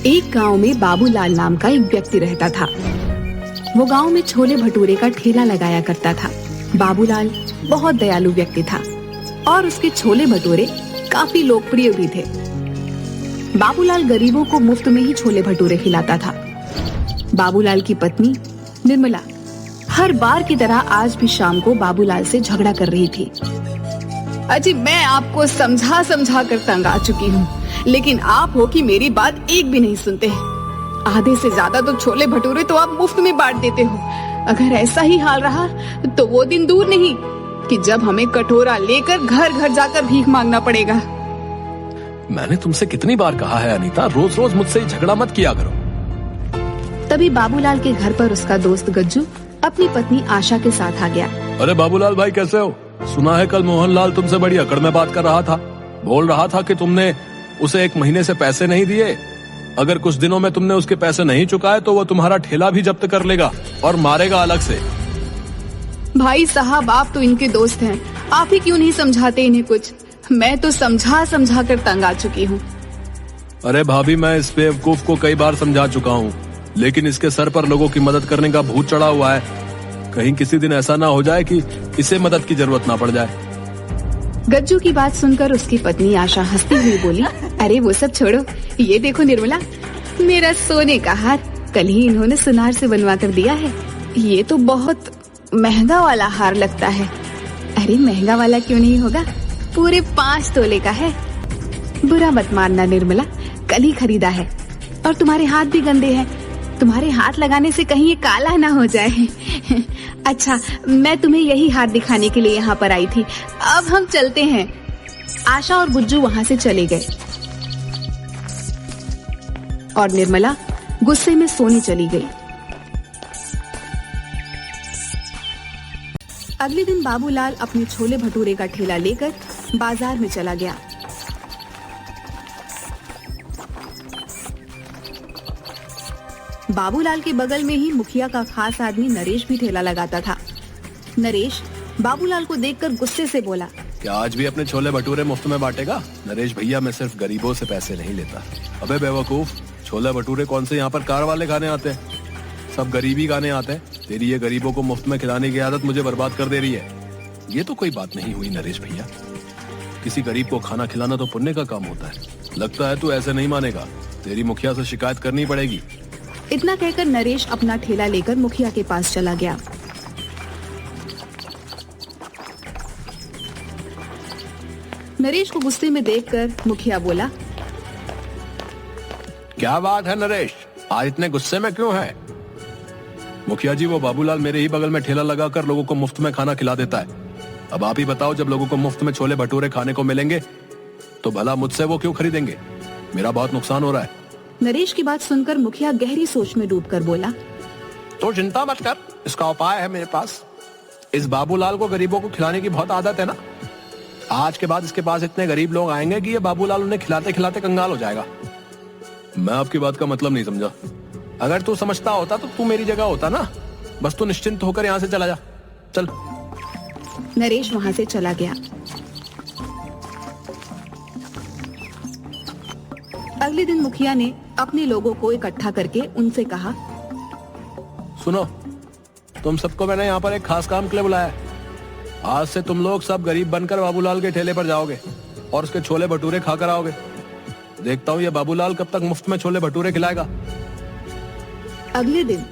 एक गांव में बाबूलाल नाम का एक व्यक्ति रहता था। वो गांव में छोले भटूरे का ठेला लगाया करता था। बाबूलाल बहुत दयालु व्यक्ति था और उसके छोले भटूरे काफी लोकप्रिय भी थे। बाबूलाल गरीबों को मुफ्त में ही छोले भटूरे खिलाता था। बाबूलाल की पत्नी निर्मला हर बार की तरह आज भी शाम को बाबूलाल से झगड़ा कर रही थी। अजी, मैं आपको समझा समझा कर तंग आ चुकी हूँ, लेकिन आप हो कि मेरी बात एक भी नहीं सुनते। आधे से ज्यादा तो छोले भटूरे तो आप मुफ्त में बांट देते हो। अगर ऐसा ही हाल रहा तो वो दिन दूर नहीं कि जब हमें कटोरा लेकर घर घर जाकर भीख मांगना पड़ेगा। मैंने तुमसे कितनी बार कहा है अनीता, रोज रोज मुझसे झगड़ा मत किया करो। तभी बाबूलाल के घर पर उसका दोस्त गज्जू अपनी पत्नी आशा के साथ आ गया। अरे बाबूलाल भाई, कैसे हो? सुना है कल मोहनलाल तुमसे बड़ी अकड़ में बात कर रहा था। बोल रहा था कि तुमने उसे 1 महीने से पैसे नहीं दिए। अगर कुछ दिनों में तुमने उसके पैसे नहीं चुकाए तो वो तुम्हारा ठेला भी जब्त कर लेगा और मारेगा अलग से। भाई साहब, आप तो इनके दोस्त हैं, आप ही क्यों नहीं समझाते इन्हें कुछ? मैं तो समझा समझा कर तंग आ चुकी हूँ। अरे भाभी, मैं इस बेवकूफ को कई बार समझा चुका हूँ, लेकिन इसके सर पर लोगों की मदद करने का भूत चढ़ा हुआ है। कहीं किसी दिन ऐसा ना हो जाए कि इसे मदद की जरूरत ना पड़ जाए। गज्जू की बात सुनकर उसकी पत्नी आशा हंसती हुई बोली, अरे वो सब छोड़ो, ये देखो निर्मला, मेरा सोने का हार कल ही इन्होंने सुनार से बनवा कर दिया है। ये तो बहुत महंगा वाला हार लगता है। अरे महंगा वाला क्यों नहीं होगा, पूरे 5 तोले का है। बुरा मत मानना निर्मला, कल ही खरीदा है और तुम्हारे हाथ भी गंदे हैं। तुम्हारे हाथ लगाने से कहीं ये काला ना हो जाए। अच्छा, मैं तुम्हें यही हार दिखाने के लिए यहाँ पर आई थी। अब हम चलते हैं। आशा और गुज्जू वहाँ से चले गए और निर्मला गुस्से में सोने चली गई। अगले दिन बाबूलाल अपने छोले भटूरे का ठेला लेकर बाजार में चला गया। बाबूलाल के बगल में ही मुखिया का खास आदमी नरेश भी ठेला लगाता था। नरेश बाबूलाल को देखकर गुस्से से बोला, क्या आज भी अपने छोले भटूरे मुफ्त में बांटेगा? नरेश भैया, मैं सिर्फ गरीबों से पैसे नहीं लेता। अबे बेवकूफ, छोले भटूरे कौन से यहाँ पर कार वाले खाने आते हैं? सब गरीबी खाने आते हैं। तेरी ये गरीबों को मुफ्त में खिलाने की आदत मुझे बर्बाद कर दे रही है। ये तो कोई बात नहीं हुई नरेश भैया। किसी गरीब को खाना खिलाना तो पुण्य का काम होता है। लगता है तू ऐसे नहीं मानेगा। तेरी मुखिया से शिकायत करनी पड़ेगी। इतना कहकर नरेश अपना ठेला लेकर मुखिया के पास चला गया। नरेश को गुस्से में देखकर मुखिया बोला, क्या बात है नरेश, आज इतने गुस्से में क्यों है? मुखिया जी, वो बाबूलाल मेरे ही बगल में ठेला लगाकर लोगों को मुफ्त में खाना खिला देता है। अब आप ही बताओ, जब लोगों को मुफ्त में छोले भटूरे खाने को मिलेंगे तो भला मुझसे वो क्यों खरीदेंगे? मेरा बहुत नुकसान हो रहा है। नरेश की बात सुनकर मुखिया गहरी सोच में डूबकर बोला, तो चिंता मत कर, इसका उपाय है मेरे पास। इस बाबूलाल को गरीबों को खिलाने की बहुत आदत है ना। आज के बाद इसके पास इतने गरीब लोग आएंगे कि ये बाबूलाल उन्हें खिलाते खिलाते कंगाल हो जाएगा। मैं आपकी बात का मतलब नहीं समझा। अगर तू समझता होता तो तू मेरी जगह होता ना। बस तू निश्चिंत होकर यहाँ से चला जा, चल। नरेश वहाँ से चला गया। अगले दिन मुखिया ने अपने लोगों को इकट्ठा करके उनसे कहा, सुनो, तुम सबको मैंने यहाँ पर एक खास काम के लिए बुलाया है। आज से तुम लोग सब गरीब बनकर बाबूलाल के ठेले पर जाओगे और उसके छोले भटूरे खाकर आओगे। देखता हूँ ये बाबूलाल कब तक मुफ्त में छोले भटूरे खिलाएगा। अगले दिन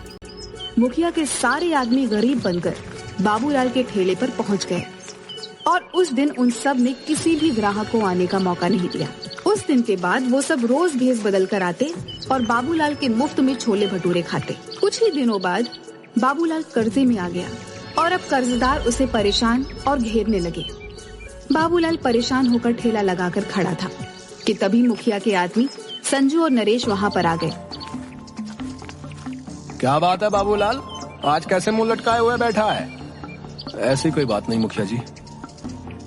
मुखिया के सारे आदमी गरीब बनकर बाबूलाल के ठेले पर पहुंच गए और उस दिन उन सब ने किसी भी ग्राहक को आने का मौका नहीं दिया। उस दिन के बाद वो सब रोज भेस बदल कर आते और बाबूलाल के मुफ्त में छोले भटूरे खाते। कुछ ही दिनों बाद बाबूलाल कर्जे में आ गया और अब कर्जदार उसे परेशान और घेरने लगे। बाबूलाल परेशान होकर ठेला लगाकर खड़ा था कि तभी मुखिया के आदमी संजू और नरेश वहाँ पर आ गए। क्या बात है बाबूलाल, आज कैसे मुंह लटकाए हुए बैठा है? ऐसी कोई बात नहीं मुखिया जी,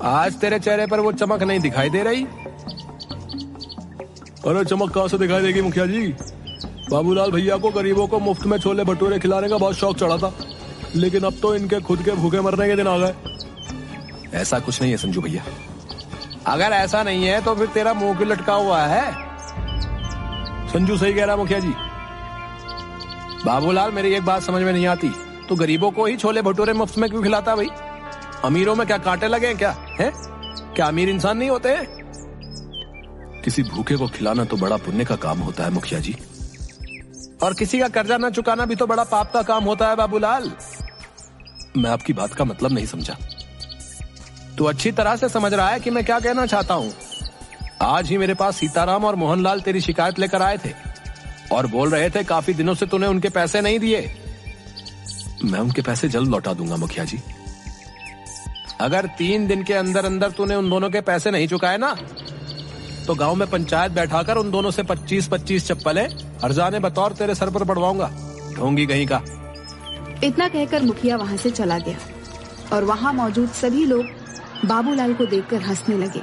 आज तेरे चेहरे पर वो चमक नहीं दिखाई दे रही। अरे चमक कहाँ से दिखाई देगी मुखिया जी? बाबूलाल भैया को गरीबों को मुफ्त में छोले भटूरे खिलाने का बहुत शौक चढ़ा था, लेकिन अब तो इनके खुद के भूखे मरने के दिन आ गए। ऐसा कुछ नहीं है संजू भैया। अगर ऐसा नहीं है तो फिर तेरा मुंह क्यों लटका हुआ है? संजू सही कह रहा मुखिया जी। बाबूलाल, मेरी एक बात समझ में नहीं आती, तो गरीबों को ही छोले भटूरे मुफ्त में क्यों खिलाता भाई? अमीरों में क्या कांटे लगे हैं क्या? हैं? क्या अमीर इंसान नहीं होते हैं? किसी भूखे को खिलाना तो बड़ा पुण्य का काम होता है मुखिया जी, और किसी का कर्जा न चुकाना भी तो बड़ा पाप का काम होता है बाबूलाल। मैं आपकी बात का मतलब नहीं समझा। तू अच्छी तरह से समझ रहा है कि मैं क्या कहना चाहता हूँ। आज ही मेरे पास सीताराम और मोहनलाल तेरी शिकायत लेकर आए थे और बोल रहे थे काफी दिनों से तूने उनके पैसे नहीं दिए। मैं उनके पैसे जल्द लौटा दूंगा मुखिया जी। अगर 3 दिन के अंदर अंदर तूने उन दोनों के पैसे नहीं चुकाए ना, तो गांव में पंचायत बैठाकर उन दोनों से 25-25 चप्पलें हर्जाने बतौर तेरे सर पर पड़वाऊंगा, ढोंगी कहीं का। इतना कहकर मुखिया वहां से चला गया और वहां मौजूद सभी लोग बाबूलाल को देखकर हंसने लगे।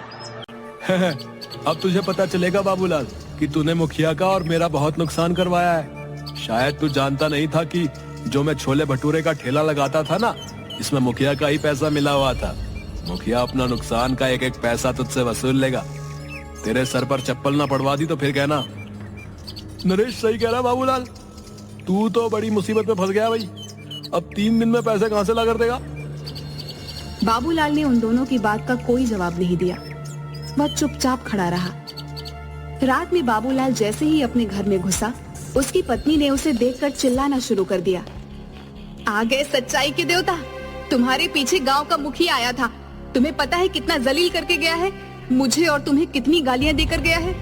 अब तुझे पता चलेगा बाबूलाल कि तूने मुखिया का और मेरा बहुत नुकसान करवाया है। शायद तू जानता नहीं था कि जो मैं छोले भटूरे का ठेला लगाता था ना, इसमें मुखिया का ही पैसा मिला हुआ था। मुखिया अपना नुकसान का एक एक पैसा तुझसे वसूल लेगा। तेरे सर पर चप्पल ना पड़वा दी तो फिर कहना। नरेश सही कह रहा बाबूलाल, तू तो बड़ी मुसीबत में फंस गया भाई। अब 3 दिन में पैसे कहां से ला कर देगा? बाबूलाल ने उन दोनों की बात का कोई जवाब नहीं दिया। वह चुपचाप खड़ा रहा। रात में बाबूलाल जैसे ही अपने घर में घुसा, उसकी पत्नी ने उसे देखकर चिल्लाना शुरू कर दिया। आ गए सच्चाई के देवता, तुम्हारे पीछे गांव का मुखिया आया था। तुम्हें पता है कितना जलील करके गया है, मुझे और तुम्हें कितनी गालियां देकर गया है।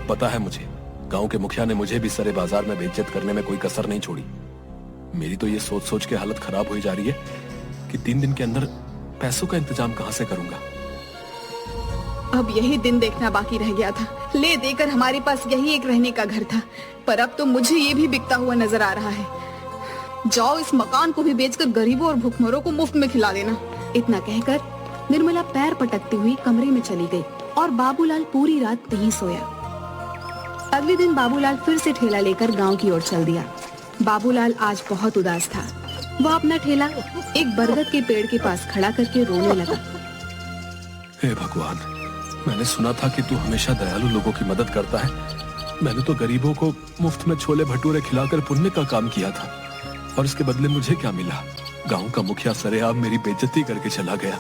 पता है मुझे, गांव के मुखिया ने मुझे भी सरे बाजार में बेइज्जत करने में कोई कसर नहीं छोड़ी। मेरी तो ये सोच सोच के हालत खराब हुई जा रही है कि 3 दिन के अंदर पैसों का इंतजाम कहां से करूंगा। अब यही दिन देखना बाकी रह गया था। ले देकर हमारे पास यही एक रहने का घर था, पर अब तो मुझे ये भी बिकता हुआ नजर आ रहा है। जाओ, इस मकान को भी बेचकर गरीबों और भूखमरों को मुफ्त में खिला देना। इतना कहकर निर्मला पैर पटकती हुई कमरे में चली गई और बाबूलाल पूरी रात नहीं सोया। अगले दिन बाबूलाल फिर से ठेला लेकर गांव की ओर चल दिया। बाबूलाल आज बहुत उदास था। वह अपना ठेला एक बरगद के पेड़ के पास खड़ा करके रोने लगा। हे भगवान, मैंने सुना था कि तू हमेशा दयालु लोगों की मदद करता है। मैंने तो गरीबों को मुफ्त में छोले भटूरे खिलाकर पुण्य का काम किया था, और इसके बदले मुझे क्या मिला? गांव का मुखिया सरेआम मेरी बेइज्जती करके चला गया।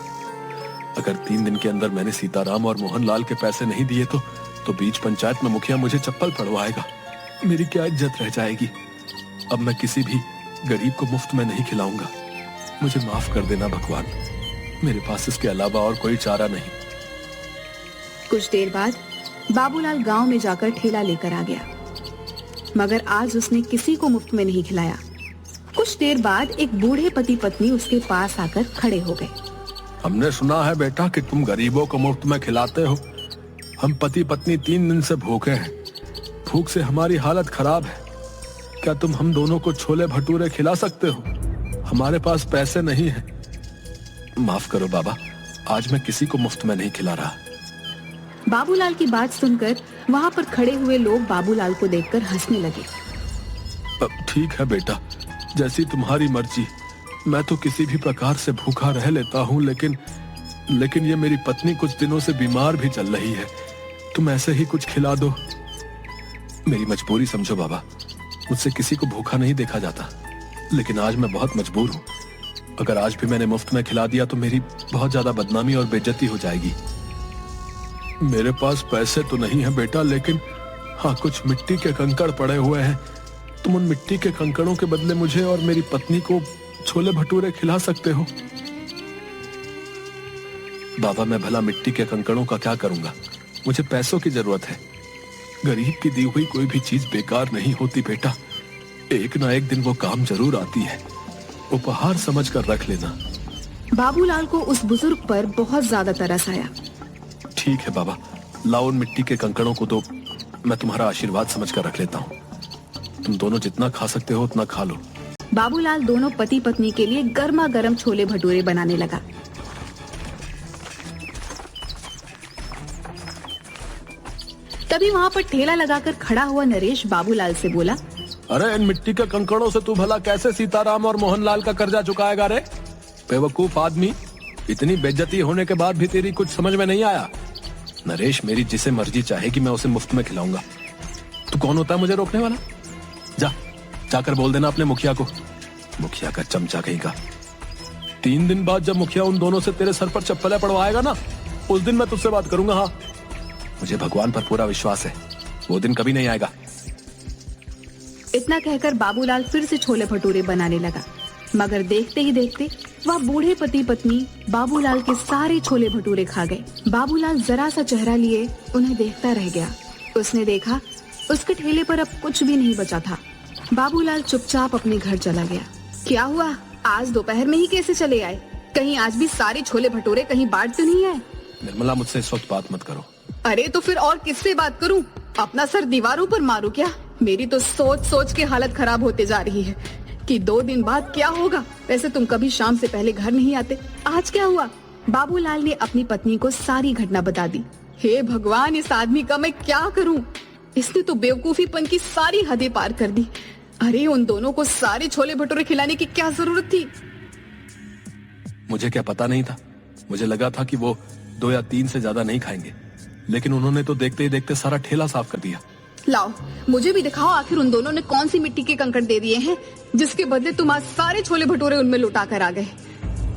अगर 3 दिन के अंदर मैंने सीताराम और मोहनलाल के पैसे नहीं दिए तो बीच पंचायत में मुखिया मुझे चप्पल पड़वाएगा। मेरी क्या इज्जत रह जाएगी। अब मैं किसी भी गरीब को मुफ्त में नहीं खिलाऊंगा। मुझे माफ कर देना भगवान, मेरे पास इसके अलावा और कोई चारा नहीं। कुछ देर बाद बाबूलाल गांव में जाकर ठेला लेकर आ गया, मगर आज उसने किसी को मुफ्त में नहीं खिलाया। कुछ देर बाद एक बूढ़े पति पत्नी उसके पास आकर खड़े हो गए। हमने सुना है बेटा कि तुम गरीबों को मुफ्त में खिलाते हो। हम पति पत्नी 3 दिन से भूखे हैं। भूख से हमारी हालत खराब है। क्या तुम हम दोनों को छोले भटूरे खिला सकते हो? हमारे पास पैसे नहीं है। माफ करो बाबा, आज मैं किसी को मुफ्त में नहीं खिला रहा। बाबूलाल की बात सुनकर वहाँ पर खड़े हुए लोग बाबूलाल को देखकर हंसने लगे। ठीक है बेटा, जैसी तुम्हारी मर्जी। मैं तो किसी भी प्रकार से भूखा रह लेता हूँ, लेकिन ये मेरी पत्नी कुछ दिनों से बीमार भी चल रही है। तुम ऐसे ही कुछ खिला दो। मेरी मजबूरी समझो बाबा, मुझसे किसी को भूखा नहीं देखा जाता, लेकिन आज मैं बहुत मजबूर हूँ। अगर आज भी मैंने मुफ्त में खिला दिया तो मेरी बहुत ज्यादा बदनामी और बेइज्जती हो जाएगी। मेरे पास पैसे तो नहीं है बेटा, लेकिन हाँ, कुछ मिट्टी के कंकड़ पड़े हुए हैं। तुम उन मिट्टी के कंकड़ों के बदले मुझे और मेरी पत्नी को छोले भटूरे खिला सकते हो। बाबा, मैं भला मिट्टी के कंकड़ों का क्या करूंगा? मुझे पैसों की जरूरत है। गरीब की दी हुई कोई भी चीज बेकार नहीं होती बेटा। एक ना एक दिन वो काम जरूर आती है। उपहार समझकर रख लेना। बाबूलाल को उस बुजुर्ग पर बहुत ज्यादा तरस आया। ठीक है बाबा, लाओ उन मिट्टी के कंकड़ों को दो। मैं तुम्हारा आशीर्वाद समझकर रख लेता हूँ। तुम दोनों जितना खा सकते हो उतना खा लो। बाबूलाल दोनों पति पत्नी के लिए गर्मा गर्म छोले भटूरे बनाने लगा। तभी वहाँ पर ठेला लगाकर खड़ा हुआ नरेश बाबूलाल से बोला, अरे इन मिट्टी के कंकड़ों से तू भला कैसे सीताराम और मोहनलाल का कर्जा चुकाएगा रे? बेवकूफ आदमी, इतनी बेइज्जती होने के बाद भी तेरी कुछ समझ में नहीं आया? नरेश, मेरी जिसे मर्जी चाहेगी मैं उसे मुफ्त में खिलाऊंगा। तू कौन होता है मुझे रोकने वाला? जा जाकर बोल देना अपने मुखिया को, मुखिया का चमचा कहीं का। 3 दिन बाद जब मुखिया उन दोनों से तेरे सर पर चप्पलें पड़वाएगा ना, उस दिन मैं तुझसे बात करूंगा। हाँ, मुझे भगवान पर पूरा विश्वास है, वो दिन कभी नहीं आएगा। इतना कहकर बाबूलाल फिर से छोले भटूरे बनाने लगा, मगर देखते ही देखते वह बूढ़े पति पत्नी बाबूलाल के सारे छोले भटूरे खा गए। बाबूलाल जरा सा चेहरा लिए उन्हें देखता रह गया। उसने देखा उसके ठेले पर अब कुछ भी नहीं बचा था। बाबूलाल चुपचाप अपने घर चला गया। क्या हुआ, आज दोपहर में ही कैसे चले आए? कहीं आज भी सारे छोले भटूरे कहीं बांट तो नहीं आए? निर्मला, मुझसे इस वक्त बात मत करो। अरे तो फिर और किससे बात करूं? अपना सर दीवारों पर मारूं क्या? मेरी तो सोच सोच के हालत खराब होते जा रही है कि 2 दिन बाद क्या होगा। वैसे तुम कभी शाम से पहले घर नहीं आते, आज क्या हुआ? बाबूलाल ने अपनी पत्नी को सारी घटना बता दी। हे भगवान, इस आदमी का मैं क्या करूं? इसने तो बेवकूफीपन की सारी हदें पार कर दी। अरे उन दोनों को सारे छोले भटूरे खिलाने की क्या जरूरत थी? मुझे क्या पता नहीं था, मुझे लगा था कि वो 2 या 3 से ज्यादा नहीं खाएंगे, लेकिन उन्होंने तो देखते ही देखते सारा ठेला साफ कर दिया। लाओ, मुझे भी दिखाओ आखिर उन दोनों ने कौन सी मिट्टी के कंकड़ दे दिए हैं जिसके बदले तुम आज सारे छोले भटूरे उनमें लुटा कर आ गए।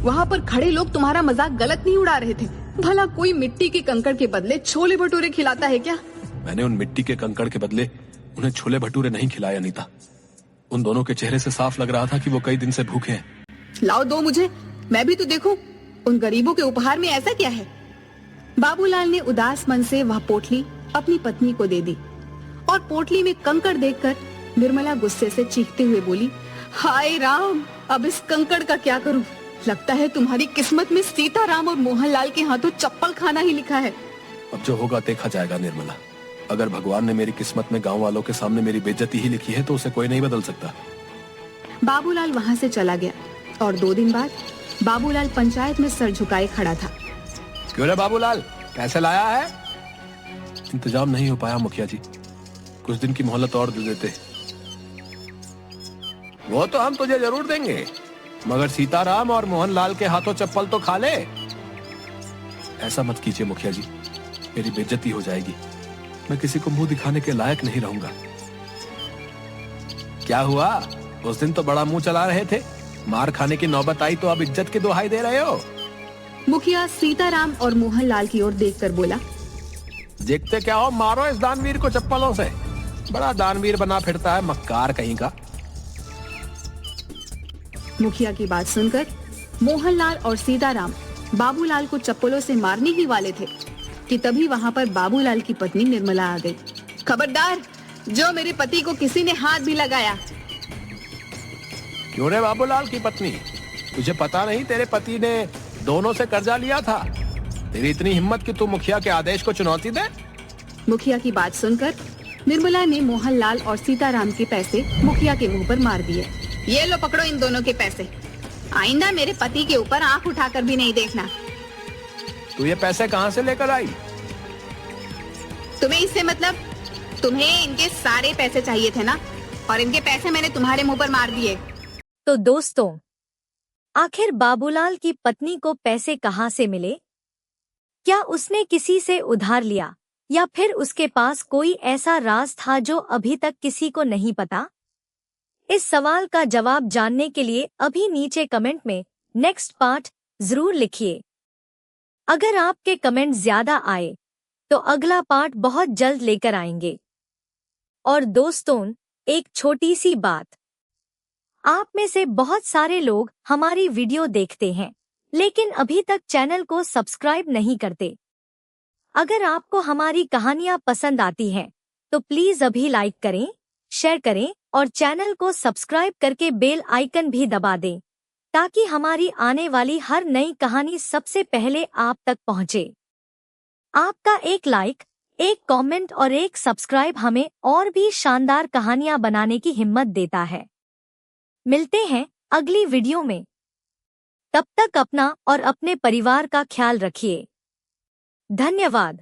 वहाँ पर खड़े लोग तुम्हारा मजाक गलत नहीं उड़ा रहे थे। भला कोई मिट्टी के कंकड़ के बदले छोले भटूरे खिलाता है क्या? मैंने उन मिट्टी के कंकड़ के बदले उन्हें छोले भटूरे नहीं खिलाया अनीता। उन दोनों के चेहरे से साफ लग रहा था कि वो कई दिन से भूखे हैं। लाओ दो मुझे, मैं भी तो देखूं उन गरीबों के उपहार में ऐसा क्या है। बाबूलाल ने उदास मन से वह पोटली अपनी पत्नी को दे दी और पोटली में कंकड़ देखकर निर्मला गुस्से से चीखते हुए बोली, हाय राम, अब इस कंकड़ का क्या करूं? लगता है तुम्हारी किस्मत में सीताराम और मोहनलाल के हाथों चप्पल खाना ही लिखा है। अब जो होगा देखा जाएगा निर्मला। अगर भगवान ने मेरी किस्मत में गांव वालों के सामने मेरी बेइज्जती ही लिखी है तो उसे कोई नहीं बदल सकता। बाबूलाल वहाँ से चला गया और 2 दिन बाद बाबूलाल पंचायत में सर झुकाए खड़ा था। क्यों रे बाबूलाल, पैसे लाया है? इंतजाम नहीं हो पाया मुखिया जी, कुछ दिन की मोहलत और दे देते। वो तो हम तुझे जरूर देंगे, मगर सीताराम और मोहनलाल के हाथों चप्पल तो खा ले। ऐसा मत कीजिए मुखिया जी, मेरी बेइज्जती हो जाएगी। मैं किसी को मुंह दिखाने के लायक नहीं रहूंगा। क्या हुआ, उस दिन तो बड़ा मुंह चला रहे थे, मार खाने की नौबत आई तो अब इज्जत की दुहाई दे रहे हो? मुखिया सीताराम और मोहनलाल की ओर देखकर बोला, देखते क्या हो, मारो इस दानवीर को चप्पलों से। बड़ा दानवीर बना फिरता है, मक्कार कहीं का। मुखिया की बात सुनकर मोहनलाल और सीताराम बाबूलाल को चप्पलों से मारने ही वाले थे कि तभी वहाँ पर बाबूलाल की पत्नी निर्मला आ गई। खबरदार, जो मेरे पति को किसी ने हाथ भी लगाया। क्यों रे बाबूलाल की पत्नी, तुझे पता नहीं तेरे पति ने दोनों से कर्जा लिया था? तेरी इतनी हिम्मत कि तू मुखिया के आदेश को चुनौती दे? मुखिया की बात सुनकर निर्मला ने मोहनलाल और सीताराम के पैसे मुखिया के मुंह पर मार दिए। ये लो, पकड़ो इन दोनों के पैसे। आइंदा मेरे पति के ऊपर आंख उठाकर भी नहीं देखना। तू ये पैसे कहाँ से लेकर आई? तुम्हें इससे मतलब? तुम्हें इनके सारे पैसे चाहिए थे ना, और इनके पैसे मैंने तुम्हारे मुंह पर मार दिए। तो दोस्तों, आखिर बाबूलाल की पत्नी को पैसे कहाँ से मिले? क्या उसने किसी से उधार लिया या फिर उसके पास कोई ऐसा राज था जो अभी तक किसी को नहीं पता? इस सवाल का जवाब जानने के लिए अभी नीचे कमेंट में नेक्स्ट पार्ट जरूर लिखिए। अगर आपके कमेंट ज्यादा आए तो अगला पार्ट बहुत जल्द लेकर आएंगे। और दोस्तों, एक छोटी सी बात, आप में से बहुत सारे लोग हमारी वीडियो देखते हैं लेकिन अभी तक चैनल को सब्सक्राइब नहीं करते। अगर आपको हमारी कहानियां पसंद आती हैं तो प्लीज अभी लाइक करें, शेयर करें और चैनल को सब्सक्राइब करके बेल आइकन भी दबा दें ताकि हमारी आने वाली हर नई कहानी सबसे पहले आप तक पहुंचे। आपका एक लाइक, एक कमेंट और एक सब्सक्राइब हमें और भी शानदार कहानियां बनाने की हिम्मत देता है। मिलते हैं अगली वीडियो में। तब तक अपना और अपने परिवार का ख्याल रखिए। धन्यवाद।